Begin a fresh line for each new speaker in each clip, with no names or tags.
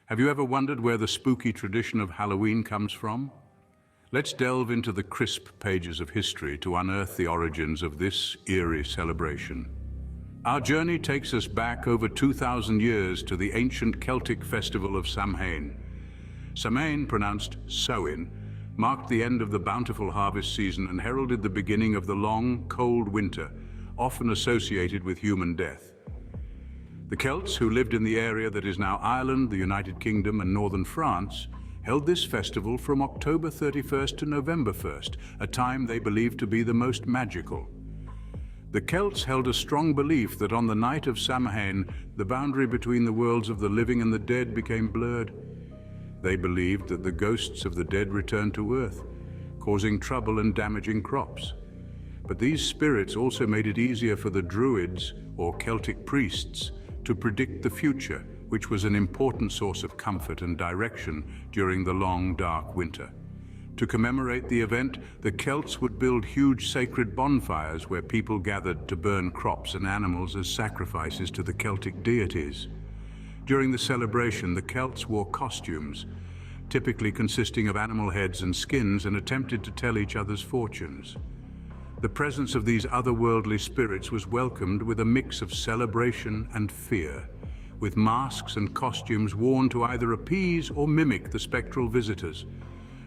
Have you ever wondered where the spooky tradition of Halloween comes from? Let's delve into the crisp pages of history to unearth the origins of this eerie celebration. Our journey takes us back over 2,000 years to the ancient Celtic festival of Samhain. Samhain, pronounced Samhain, marked the end of the bountiful harvest season and heralded the beginning of the long, cold winter, often associated with human death. The Celts, who lived in the area that is now Ireland, the United Kingdom, and northern France, held this festival from October 31st to November 1st, a time they believed to be the most magical. The Celts held a strong belief that on the night of Samhain, the boundary between the worlds of the living and the dead became blurred. They believed that the ghosts of the dead returned to earth, causing trouble and damaging crops. But these spirits also made it easier for the Druids, or Celtic priests, to predict the future, which was an important source of comfort and direction during the long, dark winter. To commemorate the event, the Celts would build huge sacred bonfires where people gathered to burn crops and animals as sacrifices to the Celtic deities. During the celebration, the Celts wore costumes, typically consisting of animal heads and skins, and attempted to tell each other's fortunes. The presence of these otherworldly spirits was welcomed with a mix of celebration and fear, with masks and costumes worn to either appease or mimic the spectral visitors.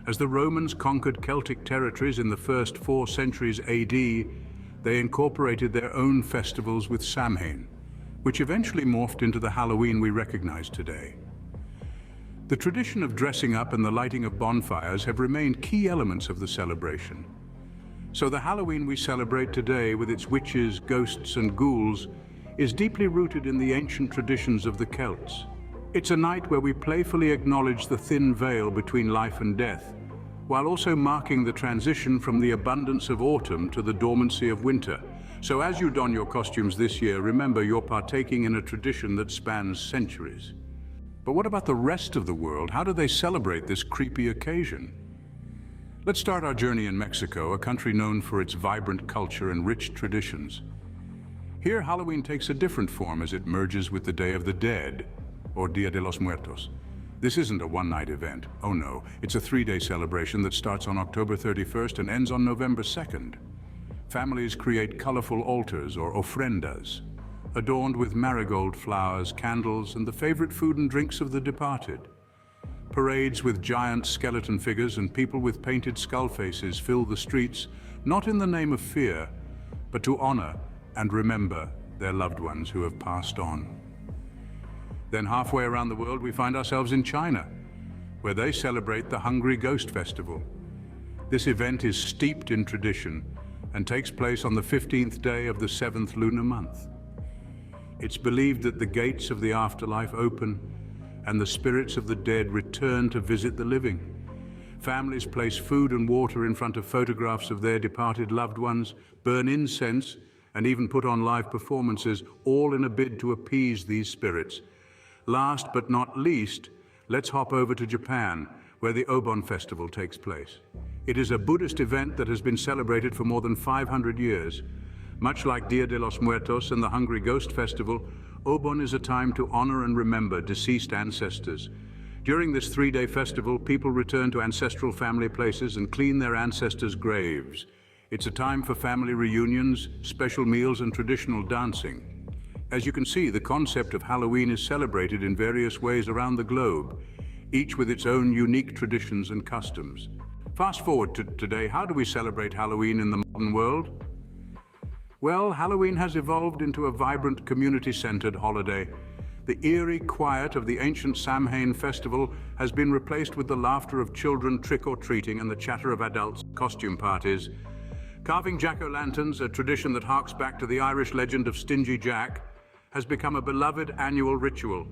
As the Romans conquered Celtic territories in the first 4 centuries AD, they incorporated their own festivals with Samhain, which eventually morphed into the Halloween we recognize today. The tradition of dressing up and the lighting of bonfires have remained key elements of the celebration. So the Halloween we celebrate today, with its witches, ghosts, and ghouls, is deeply rooted in the ancient traditions of the Celts. It's a night where we playfully acknowledge the thin veil between life and death, while also marking the transition from the abundance of autumn to the dormancy of winter. So as you don your costumes this year, remember you're partaking in a tradition that spans centuries. But what about the rest of the world? How do they celebrate this creepy occasion? Let's start our journey in Mexico, a country known for its vibrant culture and rich traditions. Here, Halloween takes a different form as it merges with the Day of the Dead, or Dia de los Muertos. This isn't a one-night event. Oh no, it's a 3-day celebration that starts on October 31st and ends on November 2nd. Families create colorful altars, or ofrendas, adorned with marigold flowers, candles, and the favorite food and drinks of the departed. Parades with giant skeleton figures and people with painted skull faces fill the streets, not in the name of fear, but to honor and remember their loved ones who have passed on. Then halfway around the world, we find ourselves in China, where they celebrate the Hungry Ghost Festival. This event is steeped in tradition and takes place on the 15th day of the 7th lunar month. It's believed that the gates of the afterlife open and the spirits of the dead return to visit the living. Families place food and water in front of photographs of their departed loved ones, burn incense, and even put on live performances, all in a bid to appease these spirits. Last but not least, let's hop over to Japan, where the Obon Festival takes place. It is a Buddhist event that has been celebrated for more than 500 years. Much like Dia de los Muertos and the Hungry Ghost Festival, Obon is a time to honor and remember deceased ancestors. During this 3-day festival, people return to ancestral family places and clean their ancestors' graves. It's a time for family reunions, special meals, and traditional dancing. As you can see, the concept of Halloween is celebrated in various ways around the globe, each with its own unique traditions and customs. Fast forward to today, how do we celebrate Halloween in the modern world? Well, Halloween has evolved into a vibrant, community-centered holiday. The eerie quiet of the ancient Samhain festival has been replaced with the laughter of children trick-or-treating and the chatter of adults' costume parties. Carving jack-o'-lanterns, a tradition that harks back to the Irish legend of Stingy Jack, has become a beloved annual ritual.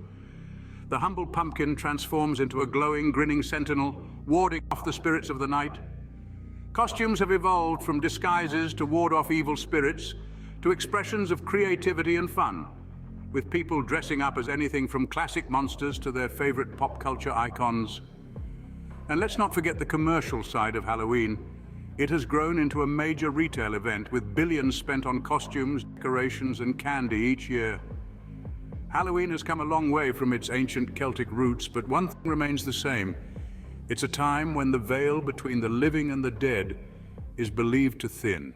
The humble pumpkin transforms into a glowing, grinning sentinel, warding off the spirits of the night. Costumes have evolved from disguises to ward off evil spirits to expressions of creativity and fun, with people dressing up as anything from classic monsters to their favorite pop culture icons. And let's not forget the commercial side of Halloween. It has grown into a major retail event with billions spent on costumes, decorations, and candy each year. Halloween has come a long way from its ancient Celtic roots, but one thing remains the same. It's a time when the veil between the living and the dead is believed to thin.